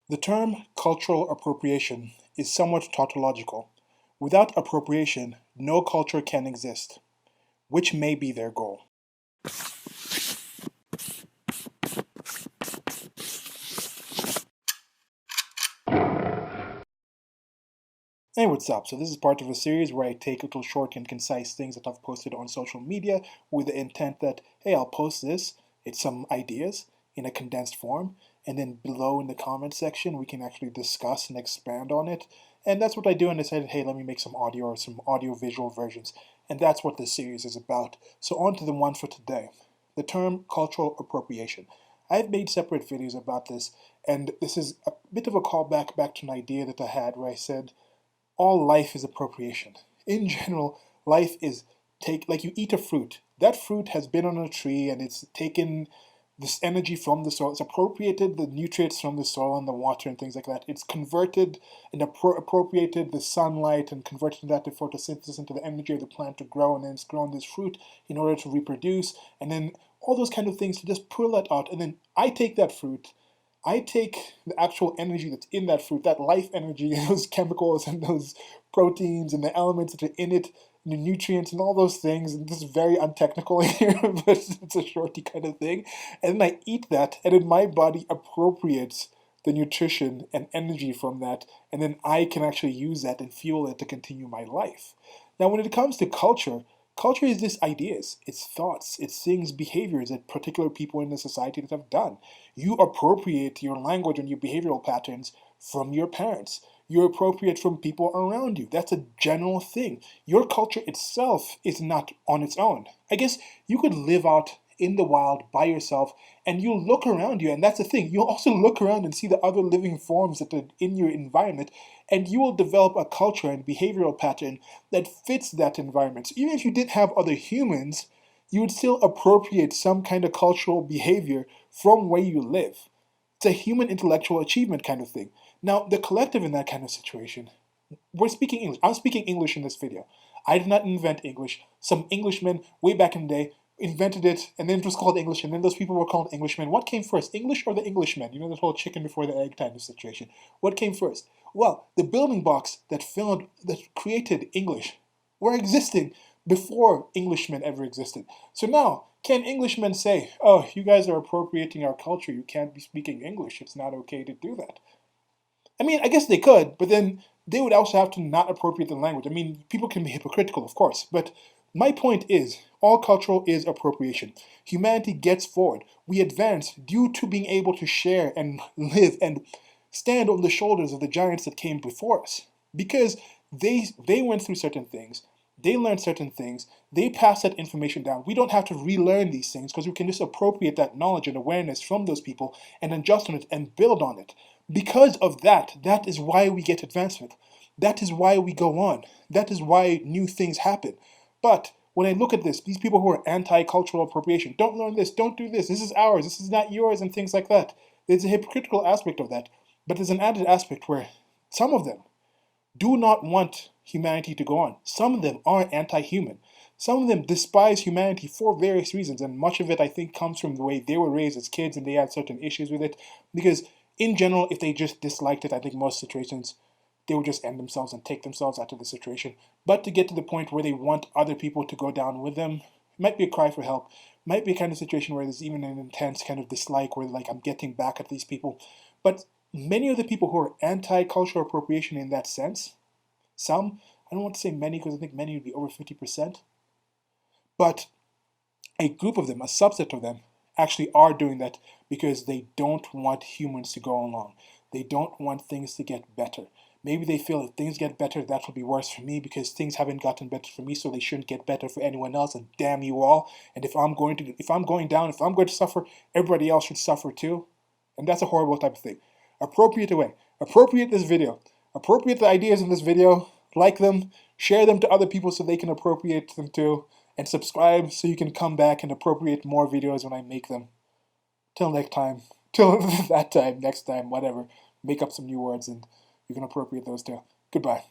The term cultural appropriation is somewhat tautological. Without appropriation, no culture can exist, which may be their goal. Hey, what's up? So this is part of a series where I take little short and concise things that I've posted on social media with the intent that, hey, I'll post this, it's some ideas in a condensed form, and then below in the comment section we can actually discuss and expand on it. And that's what I do, and I decided, hey, let me make some audio or some audio visual versions. And that's what this series is about. So on to the one for today. The term cultural appropriation. I've made separate videos about this, and this is a bit of a callback back to an idea that I had where I said, all life is appropriation. In general, life is like you eat a fruit. That fruit has been on a tree and it's taken this energy from the soil. It's appropriated the nutrients from the soil and the water and things like that. It's converted and appropriated the sunlight and converted that to photosynthesis into the energy of the plant to grow, and then it's grown this fruit in order to reproduce, and then all those kind of things to just pull that out. And then I take that fruit, I take the actual energy that's in that fruit, that life energy, and those chemicals and those proteins and the elements that are in it, and the nutrients and all those things. And this is very untechnical here, but it's a shorty kind of thing. And then I eat that, and then my body appropriates the nutrition and energy from that, and then I can actually use that and fuel it to continue my life. Now, when it comes to culture, culture is just ideas, it's thoughts, it's things, behaviors that particular people in the society that have done. You appropriate your language and your behavioral patterns from your parents. You appropriate from people around you. That's a general thing. Your culture itself is not on its own. I guess you could live out in the wild by yourself and you'll look around you, and that's the thing. You'll also look around and see the other living forms that are in your environment, and you will develop a culture and behavioral pattern that fits that environment. So even if you didn't have other humans, you would still appropriate some kind of cultural behavior from where you live. It's a human intellectual achievement kind of thing. Now, the collective in that kind of situation, we're speaking English. I'm speaking English in this video. I did not invent English. Some Englishmen way back in the day invented it, and then it was called English, and then those people were called Englishmen. What came first, English or the Englishman? You know, the whole chicken before the egg kind of situation. What came first? Well, the building blocks that created English were existing before Englishmen ever existed. So now, can Englishmen say, oh, you guys are appropriating our culture, you can't be speaking English, it's not okay to do that? I mean, I guess they could, but then they would also have to not appropriate the language. I mean, people can be hypocritical, of course, but my point is, all cultural is appropriation. Humanity gets forward. We advance due to being able to share and live and stand on the shoulders of the giants that came before us. Because they went through certain things, they learned certain things, they passed that information down. We don't have to relearn these things because we can just appropriate that knowledge and awareness from those people and adjust on it and build on it. Because of that, that is why we get advancement. That is why we go on. That is why new things happen. But when I look at this, these people who are anti-cultural appropriation, don't learn this, don't do this is ours, this is not yours, and things like that. There's a hypocritical aspect of that. But there's an added aspect where some of them do not want humanity to go on. Some of them are anti-human. Some of them despise humanity for various reasons, and much of it I think comes from the way they were raised as kids and they had certain issues with it. Because in general, if they just disliked it, I think most situations they would just end themselves and take themselves out of the situation. But to get to the point where they want other people to go down with them, it might be a cry for help. It might be a kind of situation where there's even an intense kind of dislike where like I'm getting back at these people. But many of the people who are anti-cultural appropriation in that sense, some, I don't want to say many because I think many would be over 50%, but a group of them, a subset of them, actually are doing that because they don't want humans to go along. They don't want things to get better. Maybe they feel if things get better, that will be worse for me because things haven't gotten better for me, so they shouldn't get better for anyone else. And damn you all! And if I'm going down, if I'm going to suffer, everybody else should suffer too. And that's a horrible type of thing. Appropriate away. Appropriate this video. Appropriate the ideas in this video. Like them. Share them to other people so they can appropriate them too. And subscribe so you can come back and appropriate more videos when I make them. Till next time. Till that time, next time, whatever. Make up some new words and you can appropriate those too. Goodbye.